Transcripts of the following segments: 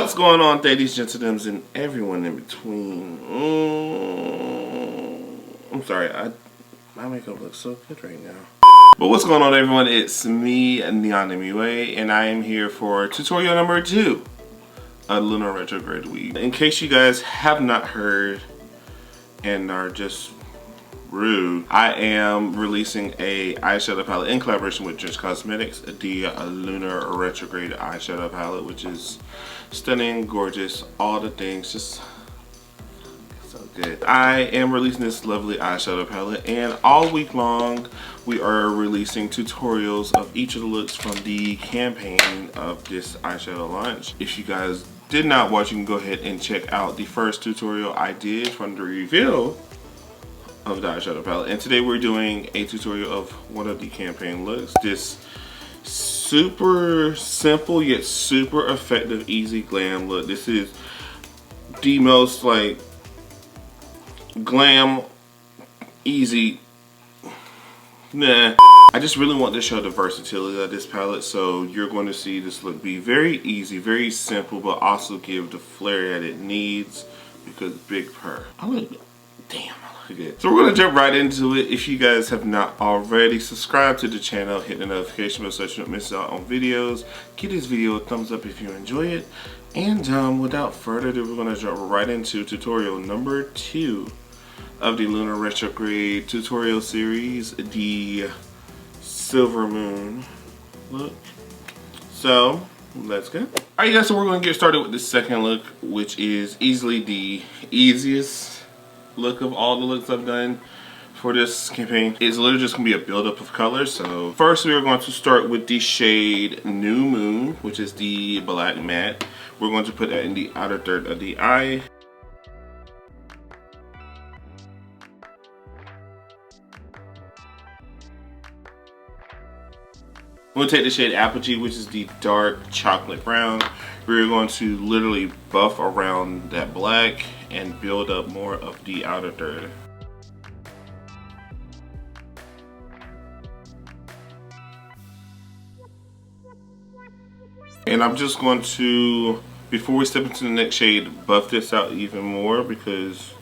What's going on, ladies, gentlemen, and everyone in between? I'm sorry, my makeup looks so good right now. But what's going on, everyone? It's me, NeonMUA, and I am here for tutorial number 2 of LUNAR RETROGRADE week. In case you guys have not heard and are just rude, I am releasing a eyeshadow palette in collaboration with Drench Cosmetics, the LUNAR RETROGRADE eyeshadow palette, which is stunning, gorgeous, all the things, just so good. I am releasing this lovely eyeshadow palette, and all week long we are releasing tutorials of each of the looks from the campaign of this eyeshadow launch. If you guys did not watch, you can go ahead and check out the first tutorial I did from the reveal of the eyeshadow palette, and today we're doing a tutorial of one of the campaign looks. This super simple yet super effective easy glam look. This is the most like glam easy. Nah, I just really want to show the versatility of this palette, so you're going to see this look be very easy, very simple, but also give the flair that it needs because big purr. I look, damn. Good. So we're going to jump right into it. If you guys have not already, subscribe to the channel, hit the notification bell so you don't miss out on videos. Give this video a thumbs up if you enjoy it. And without further ado, we're going to jump right into tutorial number 2 of the LUNAR RETROGRADE tutorial series, the Silver Moon look. So let's go. Alright guys, so we're going to get started with the second look, which is easily the easiest look of all the looks I've done for this campaign. It's literally just gonna be a buildup of colors. So first we are going to start with the shade New Moon, which is the black matte. We're going to put that in the outer third of the eye. We'll take the shade Apogee, which is the dark chocolate brown. We're going to literally buff around that black and build up more of the outer third. And I'm just going to, before we step into the next shade, buff this out even more because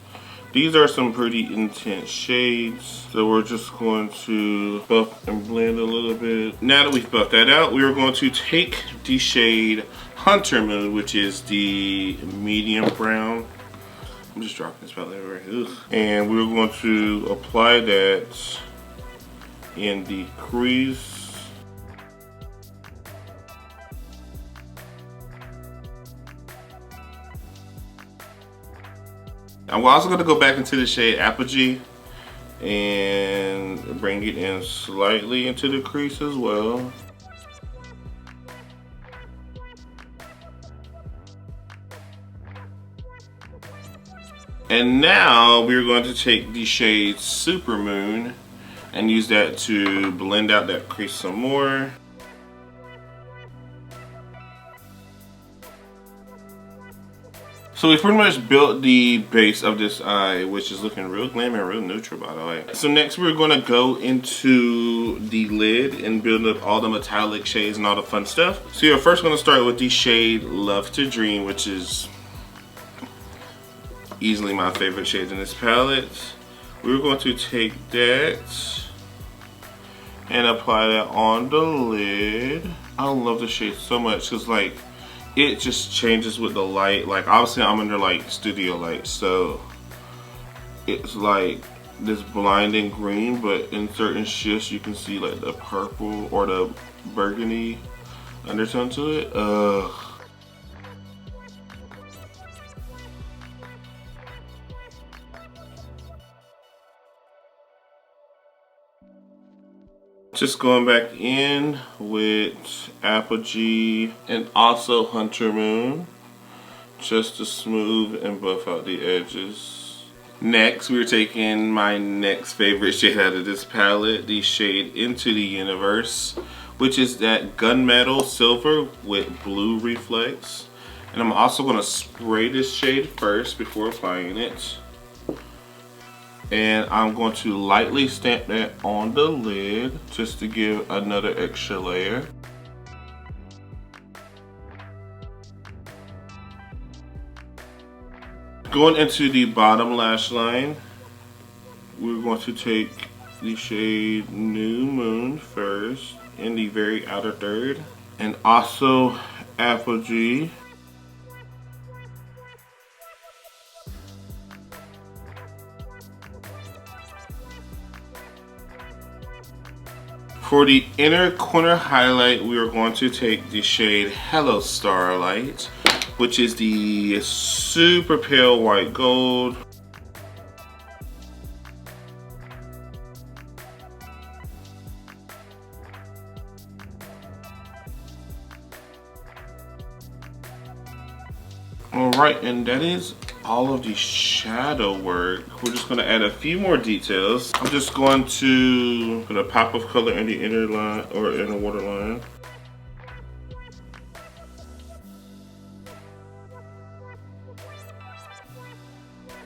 these are some pretty intense shades. So we're just going to buff and blend a little bit. Now that we've buffed that out, we are going to take the shade Hunter Moon, which is the medium brown. I'm just dropping this palette everywhere. Ugh. And we're going to apply that in the crease. I'm also going to go back into the shade Apogee and bring it in slightly into the crease as well. And now we're going to take the shade Super Moon and use that to blend out that crease some more. So we pretty much built the base of this eye, which is looking real glam and real neutral, by the way. So next we're going to go into the lid and build up all the metallic shades and all the fun stuff. So you're first going to start with the shade Love to Dream, which is easily my favorite shade in this palette. We're going to take that and apply that on the lid. I love the shade so much because like it just changes with the light. Like obviously I'm under like studio light, so it's like this blinding green, but in certain shifts you can see like the purple or the burgundy undertone to it. Just going back in with Apogee and also Hunter Moon just to smooth and buff out the edges. Next, we're taking my next favorite shade out of this palette, the shade Into the Universe, which is that gunmetal silver with blue reflex. And I'm also going to spray this shade first before applying it. And I'm going to lightly stamp that on the lid just to give another extra layer. Going into the bottom lash line, we're going to take the shade New Moon first in the very outer third, and also Apogee. For the inner corner highlight, we are going to take the shade Hello Starlight, which is the super pale white gold. Alright, and that is all of the shadow work. We're just going to add a few more details. I'm just going to put a pop of color in the inner line or inner waterline.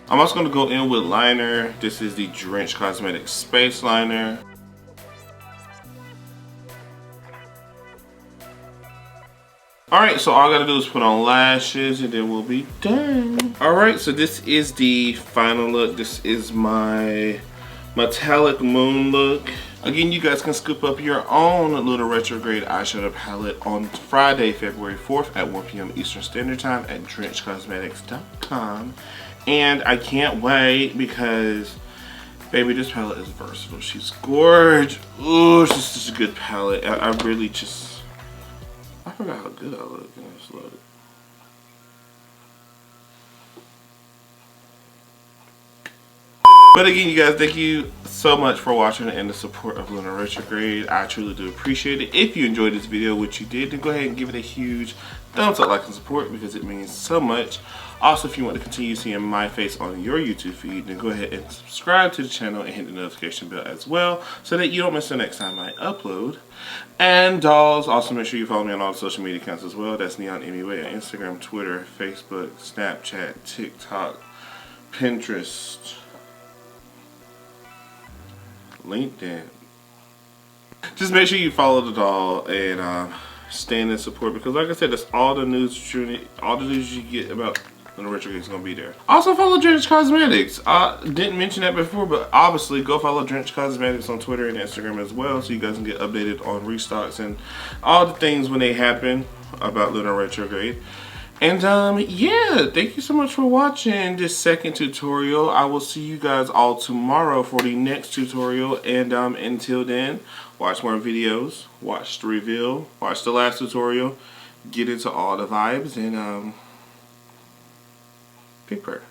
I'm also going to go in with liner. This is the Drench Cosmetics Space Liner. Alright, so all I gotta do is put on lashes and then we'll be done. Alright, so this is the final look. This is my metallic moon look. Again, you guys can scoop up your own LUNAR Retrograde eyeshadow palette on Friday, February 4th at 1 p.m. Eastern Standard Time at drenchcosmetics.com. And I can't wait because, baby, this palette is versatile. She's gorgeous. Ooh, it's just such a good palette. I really just... I forgot how good I look in this look. But again, you guys, thank you so much for watching and the support of LUNAR Retrograde. I truly do appreciate it. If you enjoyed this video, which you did, then go ahead and give it a huge thumbs up, like, and support because it means so much. Also, if you want to continue seeing my face on your YouTube feed, then go ahead and subscribe to the channel and hit the notification bell as well so that you don't miss the next time I upload. And dolls, also make sure you follow me on all the social media accounts as well. That's NeonMUA on Instagram, Twitter, Facebook, Snapchat, TikTok, Pinterest, LinkedIn. Just make sure you follow the doll and stand in support because, like I said, that's all the news you get about LUNAR Retrograde is going to be there. Also follow Drench Cosmetics. Didn't mention that before, but obviously go follow Drench Cosmetics on Twitter and Instagram as well so you guys can get updated on restocks and all the things when they happen about LUNAR Retrograde. And yeah, thank you so much for watching this second tutorial. I will see you guys all tomorrow for the next tutorial. And until then, watch more videos, watch the reveal, watch the last tutorial, get into all the vibes, and big prayer.